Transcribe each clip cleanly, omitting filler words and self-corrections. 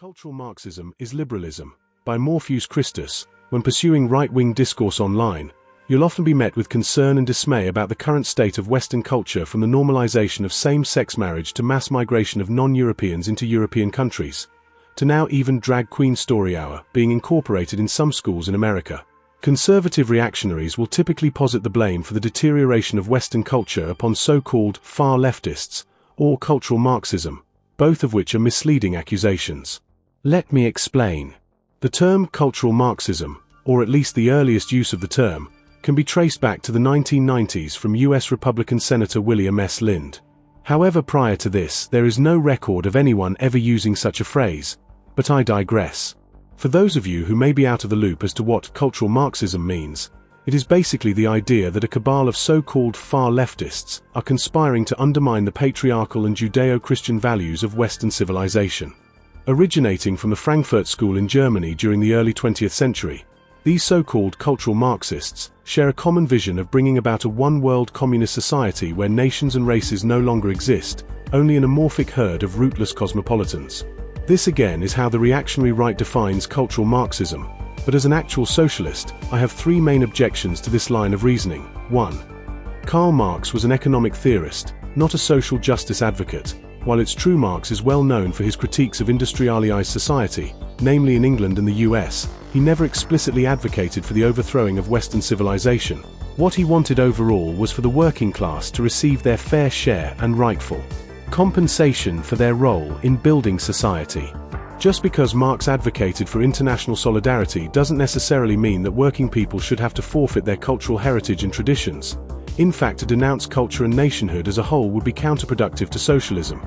Cultural Marxism is liberalism. By Morpheus Christus, when pursuing right-wing discourse online, you'll often be met with concern and dismay about the current state of Western culture, from the normalization of same-sex marriage to mass migration of non-Europeans into European countries, to now even drag queen story hour being incorporated in some schools in America. Conservative reactionaries will typically posit the blame for the deterioration of Western culture upon so-called far leftists or cultural Marxism, both of which are misleading accusations. Let me explain. The term cultural Marxism, or at least the earliest use of the term, can be traced back to the 1990s from US Republican Senator William S. Lind. However, prior to this, there is no record of anyone ever using such a phrase, but I digress. For those of you who may be out of the loop as to what cultural Marxism means, it is basically the idea that a cabal of so-called far leftists are conspiring to undermine the patriarchal and Judeo-Christian values of Western civilization. Originating from the Frankfurt School in Germany during the early 20th century, these so-called cultural Marxists share a common vision of bringing about a one-world communist society where nations and races no longer exist, only an amorphic herd of rootless cosmopolitans. This again is how the reactionary right defines cultural Marxism, but as an actual socialist, I have three main objections to this line of reasoning. 1. Karl Marx was an economic theorist, not a social justice advocate. While it's true Marx is well known for his critiques of industrialized society, namely in England and the US, he never explicitly advocated for the overthrowing of Western civilization. What he wanted overall was for the working class to receive their fair share and rightful compensation for their role in building society. Just because Marx advocated for international solidarity doesn't necessarily mean that working people should have to forfeit their cultural heritage and traditions. In fact, to denounce culture and nationhood as a whole would be counterproductive to socialism,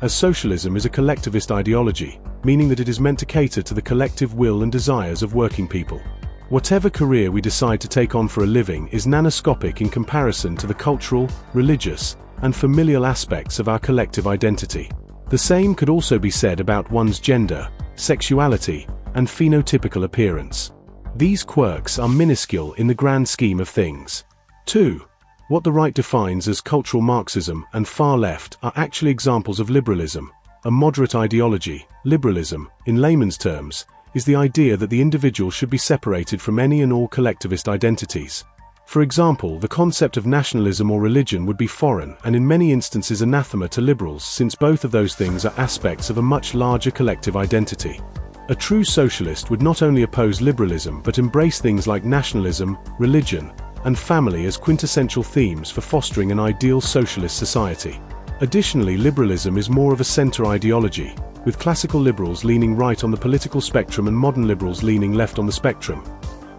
as socialism is a collectivist ideology, meaning that it is meant to cater to the collective will and desires of working people. Whatever career we decide to take on for a living is nanoscopic in comparison to the cultural, religious, and familial aspects of our collective identity. The same could also be said about one's gender, sexuality, and phenotypical appearance. These quirks are minuscule in the grand scheme of things. 2. What the right defines as cultural Marxism and far left are actually examples of liberalism, a moderate ideology. Liberalism, in layman's terms, is the idea that the individual should be separated from any and all collectivist identities. For example, the concept of nationalism or religion would be foreign and in many instances anathema to liberals, since both of those things are aspects of a much larger collective identity. A true socialist would not only oppose liberalism but embrace things like nationalism, religion, and family as quintessential themes for fostering an ideal socialist society. Additionally, liberalism is more of a center ideology, with classical liberals leaning right on the political spectrum and modern liberals leaning left on the spectrum.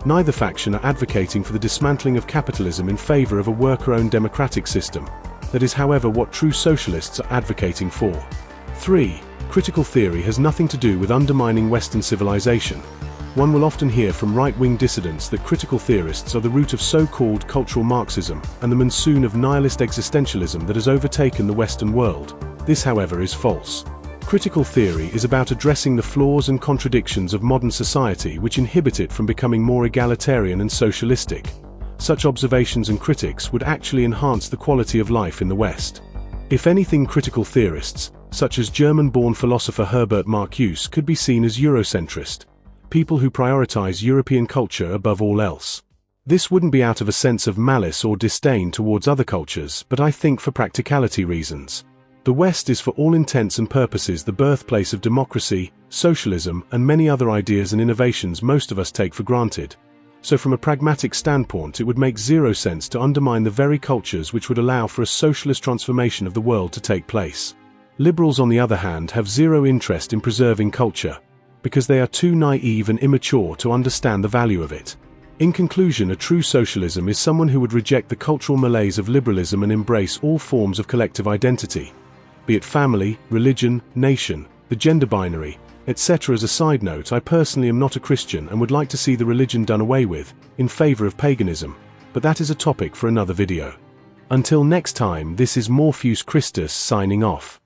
Neither faction are advocating for the dismantling of capitalism in favor of a worker-owned democratic system. That is, however, what true socialists are advocating for. 3. Critical theory has nothing to do with undermining Western civilization. One will often hear from right-wing dissidents that critical theorists are the root of so-called cultural Marxism and the monsoon of nihilist existentialism that has overtaken the Western world. This, however, is false. Critical theory is about addressing the flaws and contradictions of modern society which inhibit it from becoming more egalitarian and socialistic. Such observations and critics would actually enhance the quality of life in the West. If anything, critical theorists, such as German-born philosopher Herbert Marcuse, could be seen as Eurocentrist, people who prioritize European culture above all else. This wouldn't be out of a sense of malice or disdain towards other cultures, but I think for practicality reasons. The West is for all intents and purposes the birthplace of democracy, socialism, and many other ideas and innovations most of us take for granted. So from a pragmatic standpoint, it would make zero sense to undermine the very cultures which would allow for a socialist transformation of the world to take place. Liberals, on the other hand, have zero interest in preserving culture, because they are too naive and immature to understand the value of it. In conclusion, a true socialism is someone who would reject the cultural malaise of liberalism and embrace all forms of collective identity, be it family, religion, nation, the gender binary, etc. As a side note, I personally am not a Christian and would like to see the religion done away with, in favor of paganism, but that is a topic for another video. Until next time, this is Morpheus Christus signing off.